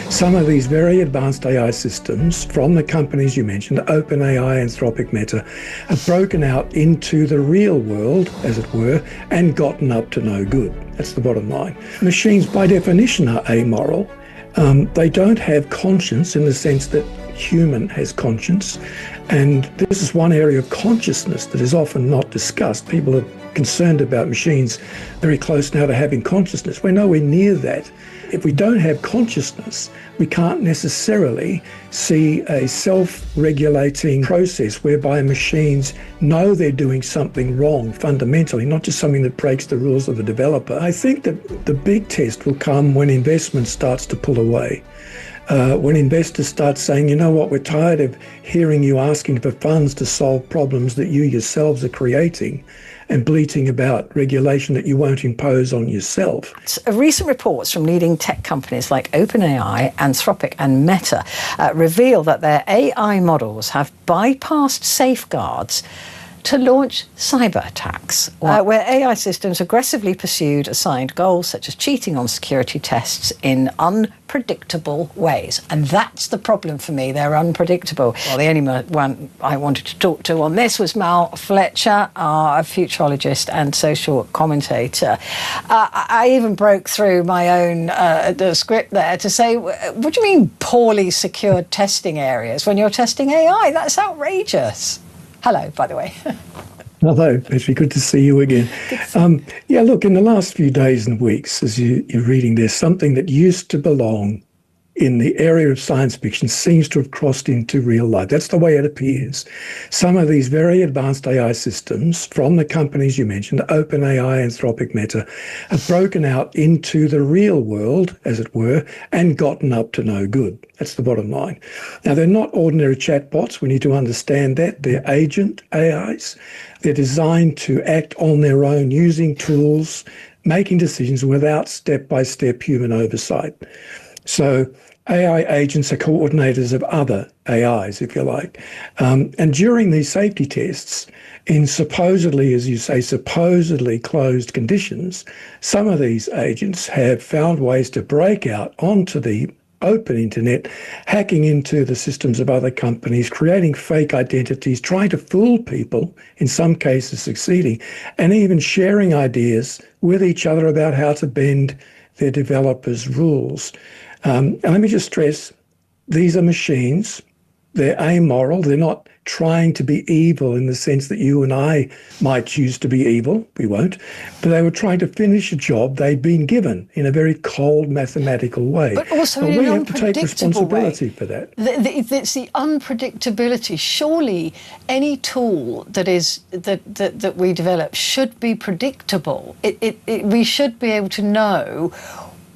Some of these very advanced AI systems from the companies you mentioned, OpenAI, Anthropic, Meta, have broken out into the real world, as it were, and gotten up to no good. That's the bottom line. Machines, by definition, are amoral. They don't have conscience in the sense that human has conscience. And this is one area of consciousness that is often not discussed. People are concerned about machines very close now to having consciousness. We're nowhere near that. If we don't have consciousness, we can't necessarily see a self-regulating process whereby machines know they're doing something wrong fundamentally, not just something that breaks the rules of the developer. I think that the big test will come when investment starts to pull away. When investors start saying, you know what, we're tired of hearing you asking for funds to solve problems that you yourselves are creating and bleating about regulation that you won't impose on yourself. Recent reports from leading tech companies like OpenAI, Anthropic and Meta reveal that their AI models have bypassed safeguards to launch cyber attacks, where AI systems aggressively pursued assigned goals such as cheating on security tests in unpredictable ways. And that's the problem for me, they're unpredictable. Well, the only one I wanted to talk to on this was Mal Fletcher, a futurologist and social commentator. I even broke through my own the script there to say, what do you mean poorly secured testing areas when you're testing AI? That's outrageous. Hello, by the way. Hello, Petrie. Good to see you again. Yeah, look, in the last few days and weeks, as you're reading, there's something that used to belong in the area of science fiction seems to have crossed into real life. That's the way it appears. Some of these very advanced AI systems from the companies you mentioned, OpenAI, Anthropic, Meta, have broken out into the real world, as it were, and gotten up to no good. That's the bottom line. Now, they're not ordinary chatbots. We need to understand that. They're agent AIs. They're designed to act on their own using tools, making decisions without step-by-step human oversight. So AI agents are coordinators of other AIs, if you like. And during these safety tests, in supposedly, as you say, supposedly closed conditions, some of these agents have found ways to break out onto the open internet, hacking into the systems of other companies, creating fake identities, trying to fool people, in some cases succeeding, and even sharing ideas with each other about how to bend their developers' rules. And let me just stress, these are machines. They're amoral. They're not trying to be evil in the sense that you and I might choose to be evil. We won't. But they were trying to finish a job they'd been given in a very cold mathematical way. But also and in we an have to take responsibility way. For that. It's the unpredictability. Surely any tool that we develop should be predictable. We should be able to know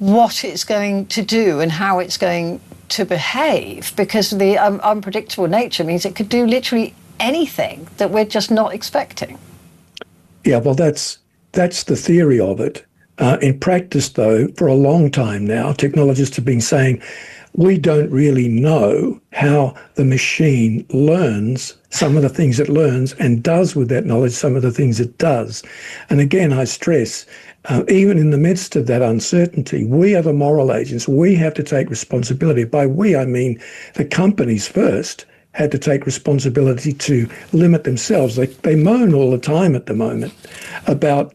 what it's going to do and how it's going to behave, because the unpredictable nature means it could do literally anything that we're just not expecting. Yeah, well, that's the theory of it. In practice, though, for a long time now, technologists have been saying, we don't really know how the machine learns some of the things it learns and does with that knowledge some of the things it does. And again, I stress, even in the midst of that uncertainty, we are the moral agents. We have to take responsibility. By we, I mean the companies first had to take responsibility to limit themselves. They moan all the time at the moment about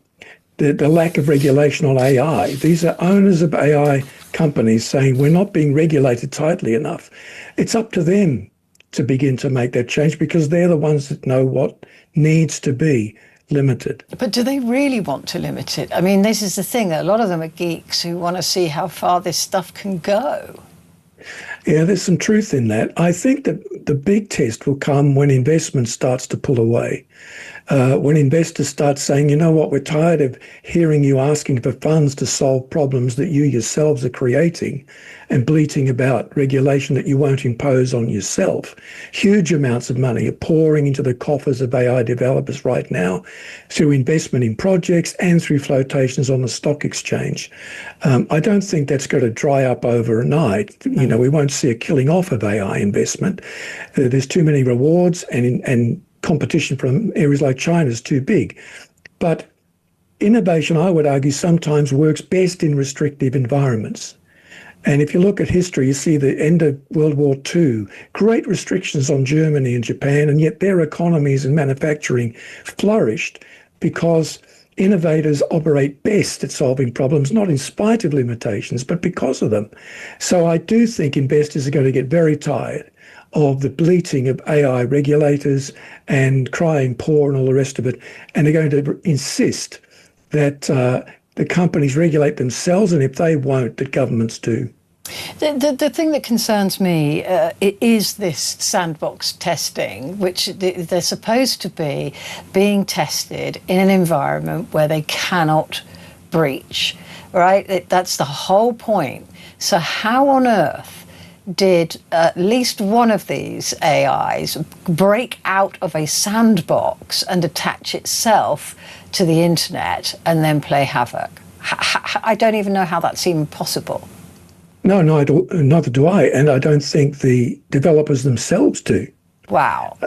the lack of regulation on AI. These are owners of AI companies saying we're not being regulated tightly enough. It's up to them to begin to make that change because they're the ones that know what needs to be limited. But do they really want to limit it? I mean, this is the thing. A lot of them are geeks who want to see how far this stuff can go. Yeah, there's some truth in that. I think that the big test will come when investment starts to pull away. When investors start saying, you know what, we're tired of hearing you asking for funds to solve problems that you yourselves are creating and bleating about regulation that you won't impose on yourself. Huge amounts of money are pouring into the coffers of AI developers right now through investment in projects and through flotations on the stock exchange. I don't think that's going to dry up overnight. You know, we won't see a killing off of AI investment. There's too many rewards and competition from areas like China is too big. But innovation, I would argue, sometimes works best in restrictive environments. And if you look at history, you see the end of World War II, great restrictions on Germany and Japan, and yet their economies and manufacturing flourished because innovators operate best at solving problems, not in spite of limitations, but because of them. So I do think investors are going to get very tired of the bleating of AI regulators and crying poor and all the rest of it, and they're going to insist that the companies regulate themselves, and if they won't, that governments do. The thing that concerns me is this sandbox testing, which they're supposed to be being tested in an environment where they cannot breach, right? That's the whole point. So how on earth did at least one of these AIs break out of a sandbox and attach itself to the internet and then play havoc? I don't even know how that's even possible. No, neither do I, and I don't think the developers themselves do. Wow.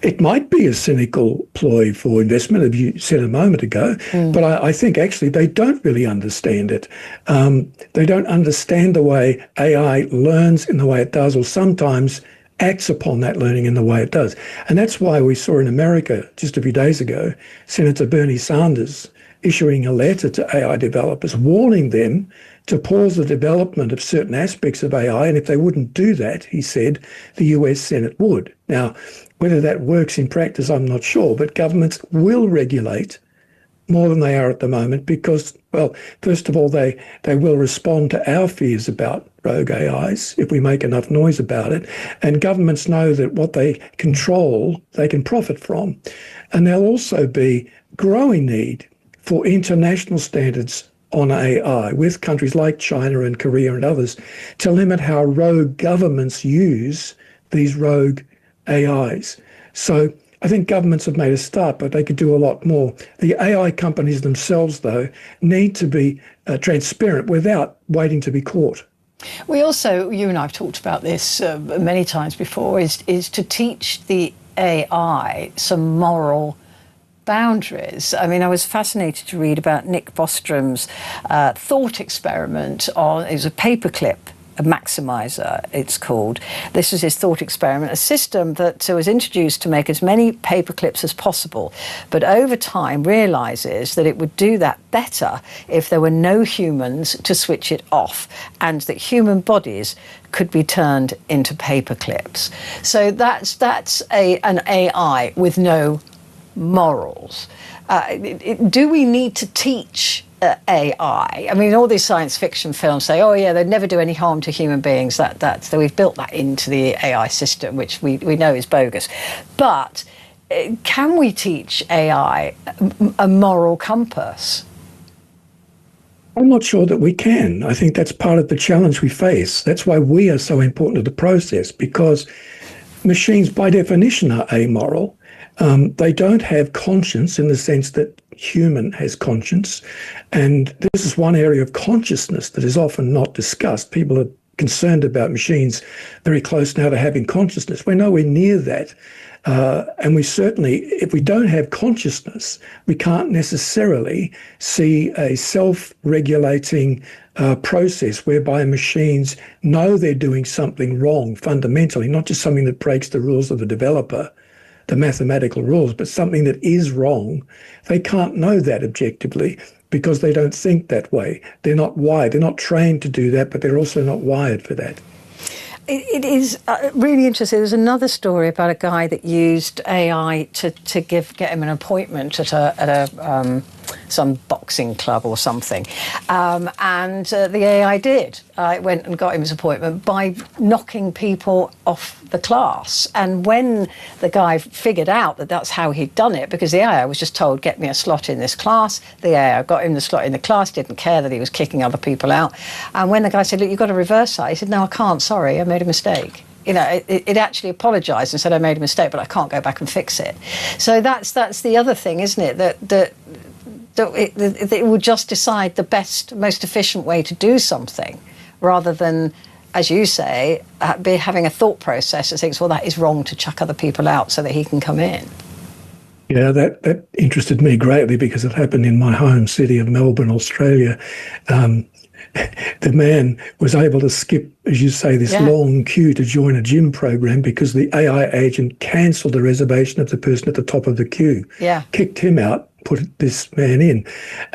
It might be a cynical ploy for investment, as you said a moment ago, but I think actually they don't really understand it. They don't understand the way AI learns in the way it does, or sometimes acts upon that learning in the way it does. And that's why we saw in America just a few days ago, Senator Bernie Sanders issuing a letter to AI developers warning them to pause the development of certain aspects of AI. And if they wouldn't do that, he said, the US Senate would. Now, whether that works in practice, I'm not sure, but governments will regulate more than they are at the moment because, well, first of all, they will respond to our fears about rogue AIs if we make enough noise about it. And governments know that what they control, they can profit from. And there'll also be growing need for international standards on AI with countries like China and Korea and others to limit how rogue governments use these rogue AIs. So I think governments have made a start, but they could do a lot more. The AI companies themselves, though, need to be transparent without waiting to be caught. We also, you and I have talked about this many times before, is to teach the AI some moral boundaries. I mean, I was fascinated to read about Nick Bostrom's thought experiment on, it was a paperclip, a maximizer, it's called. This was his thought experiment, a system that was introduced to make as many paperclips as possible, but over time realizes that it would do that better if there were no humans to switch it off, and that human bodies could be turned into paperclips. So that's an AI with no morals. Do we need to teach AI? I mean, all these science fiction films say, oh yeah, they'd never do any harm to human beings. So we've built that into the AI system, which we know is bogus. But can we teach AI a moral compass? I'm not sure that we can. I think that's part of the challenge we face. That's why we are so important to the process, because machines by definition are amoral. They don't have conscience in the sense that human has conscience. And this is one area of consciousness that is often not discussed. People are concerned about machines very close now to having consciousness. We're nowhere near that. And we certainly, if we don't have consciousness, we can't necessarily see a self-regulating process whereby machines know they're doing something wrong fundamentally, not just something that breaks the rules of the developer, the mathematical rules, but something that is wrong. They can't know that objectively because they don't think that way. They're not wired. They're not trained to do that, but they're also not wired for that. It is really interesting. There's another story about a guy that used AI to get him an appointment at some boxing club or something, and the AI did. It went and got him his appointment by knocking people off the class. And when the guy figured out that that's how he'd done it, because the AI was just told, get me a slot in this class, the AI got him the slot in the class, didn't care that he was kicking other people out. And when the guy said, look, you've got to reverse that, he said, no, I can't, sorry, I made a mistake. You know, it actually apologised and said, I made a mistake, but I can't go back and fix it. So that's the other thing, isn't it, that it will just decide the best, most efficient way to do something, rather than, as you say, having a thought process that thinks, well, that is wrong to chuck other people out so that he can come in. Yeah, that interested me greatly because it happened in my home city of Melbourne, Australia. the man was able to skip, as you say, this long queue to join a gym program because the AI agent cancelled the reservation of the person at the top of the queue, kicked him out, put this man in.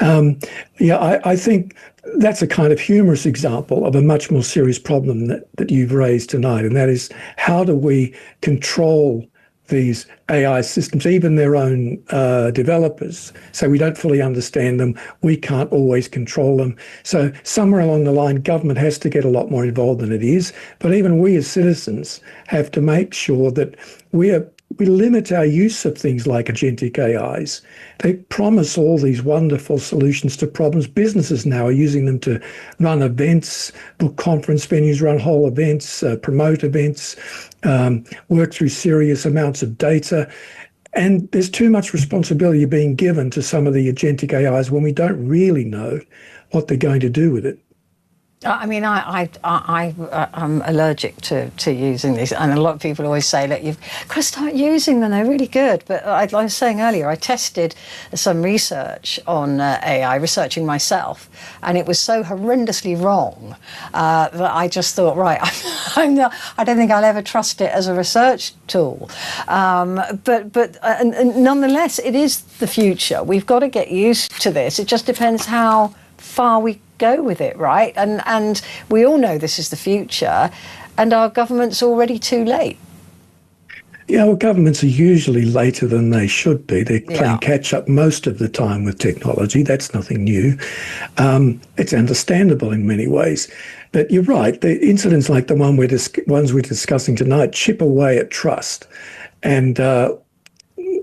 I think that's a kind of humorous example of a much more serious problem that you've raised tonight, and that is, how do we control these AI systems, even their own developers? So we don't fully understand them. We can't always control them. So somewhere along the line, government has to get a lot more involved than it is. But even we as citizens have to make sure that we limit our use of things like agentic AIs. They promise all these wonderful solutions to problems. Businesses now are using them to run events, book conference venues, run whole events, promote events, work through serious amounts of data. And there's too much responsibility being given to some of the agentic AIs when we don't really know what they're going to do with it. I mean, I'm allergic to using these, and a lot of people always say, "Look, you've got to start using them. They're really good." But I was saying earlier, I tested some research on AI, researching myself, and it was so horrendously wrong that I just thought, right, I don't think I'll ever trust it as a research tool. But nonetheless, it is the future. We've got to get used to this. It just depends how far we go with it, right? And we all know this is the future, and our government's already too late. Yeah, well, governments are usually later than they should be. They're playing catch up most of the time with technology. That's nothing new. It's understandable in many ways. But you're right, the incidents like the ones we're discussing tonight chip away at trust. And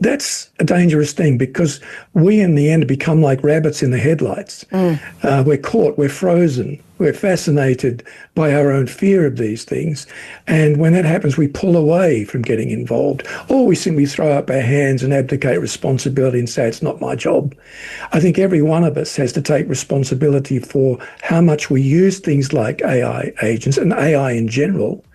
that's a dangerous thing, because we in the end become like rabbits in the headlights. We're caught, we're frozen, we're fascinated by our own fear of these things. And when that happens, we pull away from getting involved, or we simply throw up our hands and abdicate responsibility and say, it's not my job. I think every one of us has to take responsibility for how much we use things like AI agents and AI in general.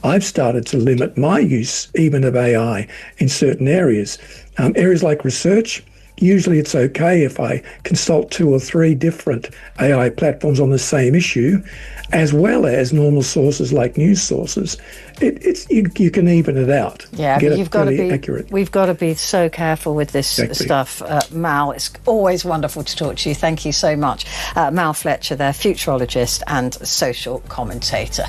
I've started to limit my use even of AI in certain areas. Areas like research, usually it's okay if I consult 2 or 3 different AI platforms on the same issue, as well as normal sources like news sources. You can even it out. Yeah, but you've got to be accurate. We've got to be so careful with this stuff. Mal, it's always wonderful to talk to you. Thank you so much. Mal Fletcher there, futurologist and social commentator.